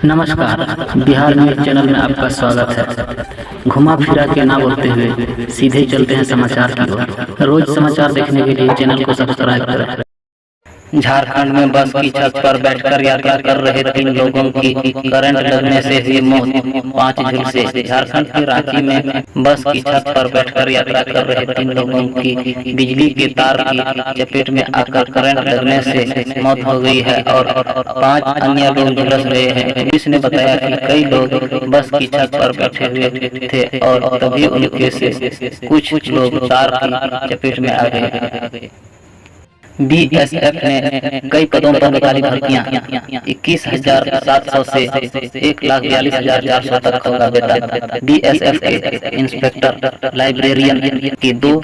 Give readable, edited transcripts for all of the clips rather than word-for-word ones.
नमस्कार। Bihar news channel में आपका स्वागत है। घुमा फिरा के ना बोलते हुए सीधे चलते हैं समाचार की ओर। रोज समाचार देखने के लिए चैनल को सब्सक्राइब करें। झारखंड में बस की छत पर बैठकर यात्रा कर रहे 3 लोगों की करंट लगने से हुई मौत। 5 झुलसे। झारखंड के रांची में बस की छत पर बैठकर यात्रा कर रहे 3 लोगों की बिजली के तार की चपेट में आकर करंट लगने से मौत हो गई है और 5 अन्य लोग झुलस रहे हैं। पुलिस ने बताया कि कई लोग बस की छत पर बैठे हुए थे और तभी उनके से कुछ लोग तार की चपेट में आ गए। बीएसएफ ने कई पदों पर निकाली भर्तियां। 21,700 से 1,42,400 तक होगा वेतन। बीएसएफ के इंस्पेक्टर, लाइब्रेरियन की 2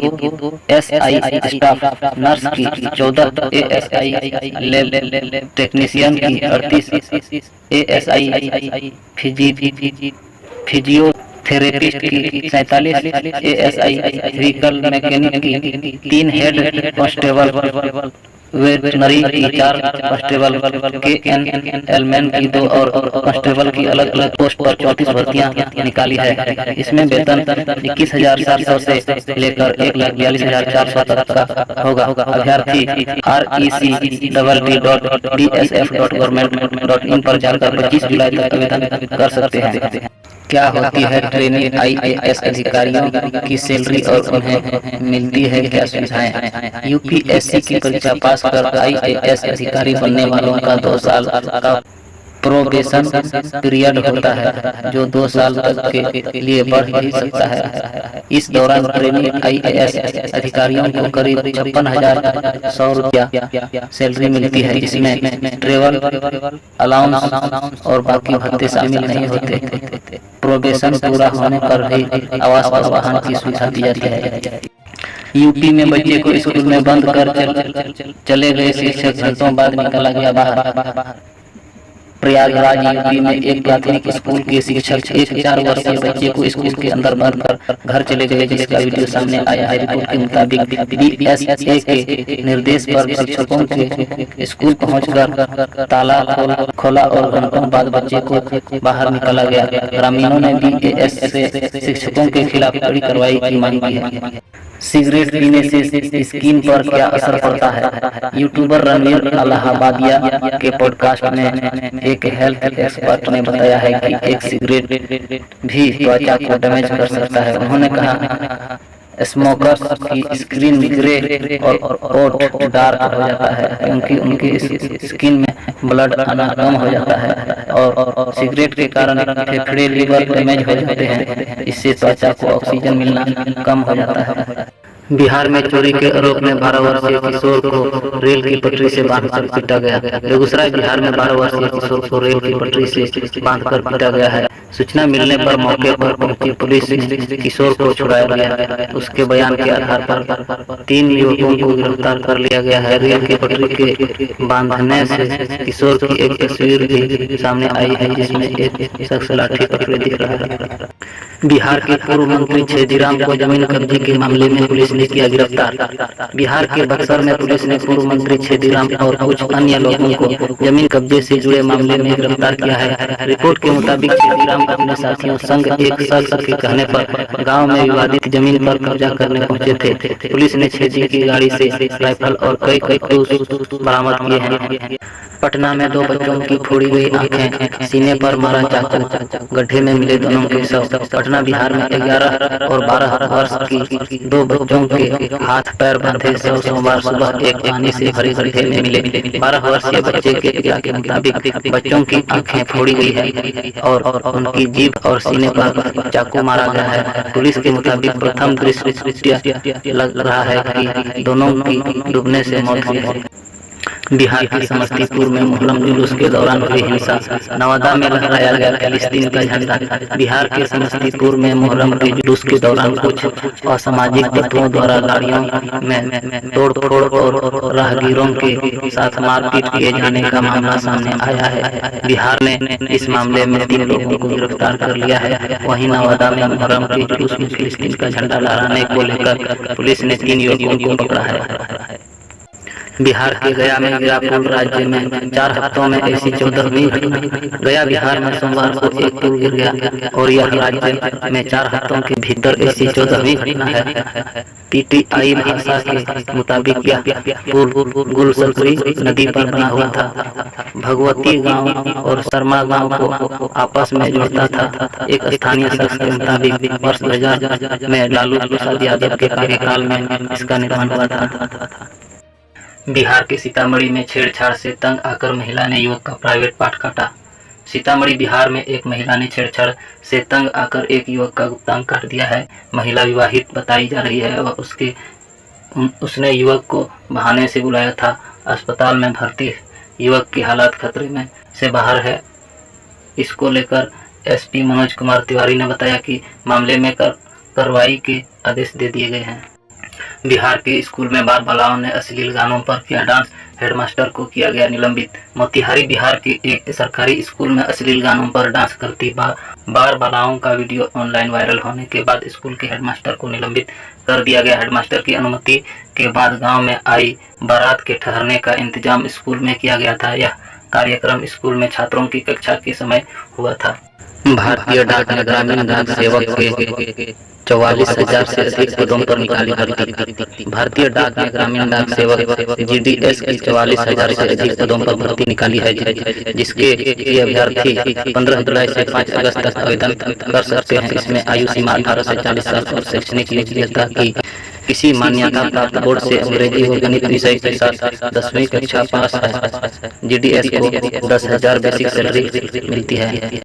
एसआई स्टाफ, नर्स की 14, एएसआई लैब टेक्नीशियन की 38, एएसआई फिजियोथेरेपिस्ट की 47, एएसआई व्हीकल मैकेनिक की 3, हेड कांस्टेबल वेटनरी की 4, कांस्टेबल के एलमैन की 2 और कांस्टेबल की अलग अलग पोस्ट पर 34 भर्तियां निकाली है। इसमें वेतन 21,700 से लेकर 1,42,400 तक का होगा। अभ्यर्थी RECWD.bsf.government.in पर जाकर 25 जुलाई तक आवेदन कर सकते हैं। क्या होती है ट्रेनिंग आईएएस अधिकारियों की सैलरी और उन्हें मिलती है क्या सुविधाएं? यूपीएससी की परीक्षा पास कर आईएएस अधिकारी बनने वालों का 2 साल का प्रोबेशन पीरियड होता है, जो 2 साल तक के लिए बढ़ ही सकता है। इस दौरान ट्रेनिंग आईएएस अधिकारियों को करीब 56,100 रुपया सैलरी मिलती है, जिसमें ट्रेवल अलाउंस और बाकी भत्ते शामिल नहीं होते। प्रोबेशन पूरा होने पर भी आवास और वाहन की सुविधा दी जाती है। यूपी में बच्चे को स्कूल में बंद कर चले गए शिक्षक घंटों बाद निकाला गया बाहर। प्रयागराज यूपी में एक प्राथमिक स्कूल के शिक्षक एक 4 वर्षीय बच्चे को स्कूल के अंदर बंद कर घर चले गए, जिसका वीडियो सामने आया है। रिपोर्ट के मुताबिक बीएसए के निर्देश पर शिक्षकों के स्कूल पहुंचकर ताला खोला और घंटों बाद बच्चे को बाहर निकाला गया। ग्रामीणों ने बीएस से शिक्षकों के खिलाफ कड़ी कार्रवाई की मांग की है। सिगरेट पीने से स्किन पर क्या असर पड़ता है? यूट्यूबर रणवीर अलाहाबादिया के पॉडकास्ट में एक हेल्थ एक्सपर्ट ने बताया है कि एक सिगरेट भी त्वचा को डैमेज कर सकता है। उन्होंने कहा, स्मोकर्स की स्किन ग्रे और ओट डार्क हो जाता है क्योंकि उनकी स्किन में ब्लड आना कम हो जाता है और सिगरेट के कारण फेफड़े, लीवर डैमेज हो जाते हैं। इससे त्वचा को ऑक्सीजन मिलना कम हो जाता है। बिहार में चोरी के आरोप में 12 वर्षीय किशोर को रेल की पटरी से बांधकर पीटा गया। बेगूसराय बिहार में 12 वर्षीय किशोर को रेल की पटरी से बांधकर पीटा गया है। सूचना मिलने पर मौके पर पहुंची पुलिस ने किशोर को छुड़ाया गया। उसके बयान के आधार पर 3 युवकों को गिरफ्तार कर लिया गया है। रेल की पटरी के बांधने से किशोर की एक तस्वीर भी सामने आई है, जिसमें एक शख्स लाठी पकड़े दिख रहा है। बिहार के पूर्व मंत्री छेदीराम को जमीन कब्जे के मामले में पुलिस ने किया गिरफ्तार। बिहार के बक्सर में पुलिस ने पूर्व मंत्री छेदीराम और कुछ अन्य लोगों को जमीन कब्जे से जुड़े मामले में गिरफ्तार किया है। रिपोर्ट के मुताबिक छेदीराम अपने साथियों संग एक शख्स के कहने पर गांव में विवादित जमीन पर कब्जा करने पहुंचे थे। पुलिस ने छेदी की गाड़ी से राइफल और कई कारतूस बरामद किए हैं। पटना में 2 बच्चों की फोड़ी गई आंखें, सीने पर मारा चाकू, गड्ढे में मिले दोनों के शव। पटना बिहार में 11 और 12 वर्ष की 2 बच्चों के हाथ पैर बंधे शव सोमवार सुबह एक पानी से भरी गड्ढे में मिले। 12 वर्षीय बच्चे के पिता के मुताबिक बच्चों की आंखें फोड़ी गई है और उनकी जीभ और सीने पर चाकू मारा गया है। पुलिस के मुताबिक प्रथम दृष्टया लग रहा है कि दोनों की डूबने से मौत हुई है। बिहार के समस्तीपुर में मुहर्रम जुलूस के दौरान हुई हिंसा, नवादा में लहराया गया फिलिस्तीन का झंडा। बिहार के समस्तीपुर में मुहर्रम के जुलूस के दौरान कुछ असामाजिक तत्वों द्वारा गाड़ियों में तोड़फोड़ और राहगीरों के साथ मारपीट किए जाने का मामला सामने आया है। बिहार ने इस मामले में 3 लोगों को गिरफ्तार कर लिया है। वहीं नवादा में मुहर्रम के जुलूस में फिलिस्तीन का झंडा लहराने को लेकर पुलिस ने 3 युवकों को पकड़ा है। बिहार के गया में गिरापुर राज्य में 4 हफ्तों में ऐसी 14वीं घटना। गया बिहार में सोमवार को एक पुल गिर गया और यह राज्य में 4 हफ्तों के भीतर ऐसी 14वीं घटना है। पीटीआई भाषा के मुताबिक यह पुल गुलसकरी नदी पर बना हुआ था। भगवती गांव और शर्मा गांव को आपस में जोड़ता था। एक स्थानीय शख्स के मुताबिक वर्ष 2000 में लालू प्रसाद यादव के कार्यकाल में इसका निर्माण हुआ था। बिहार के सीतामढ़ी में छेड़छाड़ से तंग आकर महिला ने युवक का प्राइवेट पार्ट काटा। सीतामढ़ी बिहार में एक महिला ने छेड़छाड़ से तंग आकर एक युवक का गुप्तांग काट दिया है। महिला विवाहित बताई जा रही है और उसने युवक को बहाने से बुलाया था। अस्पताल में भर्ती युवक की हालत खतरे में से बाहर है। इसको लेकर एसपी मनोज कुमार तिवारी ने बताया कि मामले में कार्रवाई के आदेश दे दिए गए हैं। बिहार के स्कूल में बाल बालाओं ने अश्लील गानों पर किया डांस, हेडमास्टर को किया गया निलंबित। मोतिहारी बिहार के एक सरकारी स्कूल में अश्लील गानों पर डांस करती बाल बालाओं का वीडियो ऑनलाइन वायरल होने के बाद स्कूल के हेडमास्टर को निलंबित कर दिया गया। हेडमास्टर की अनुमति के बाद गांव में आई बारात के ठहरने का इंतजाम स्कूल में किया गया था। यह कार्यक्रम स्कूल में छात्रों की कक्षा के समय हुआ था। भारतीय डाक ने ग्रामीण डाक सेवक के 44,000 से अधिक पदों पर निकाली भर्ती। भारतीय डाक ने ग्रामीण डाक सेवक जीडीएस की 44,000 से अधिक पदों पर भर्ती निकाली है, जिसके लिए अभ्यर्थी 15 जुलाई से 5 अगस्त तक आवेदन कर सकते हैं। इसमें आयु सीमा 18 से 40 साल और शैक्षणिक योग्यता की किसी मान्यता प्राप्त बोर्ड से अंग्रेजी व गणित विषय के साथ 10वीं कक्षा पास है। जीडीएस को 10,000 बेसिक सैलरी मिलती है।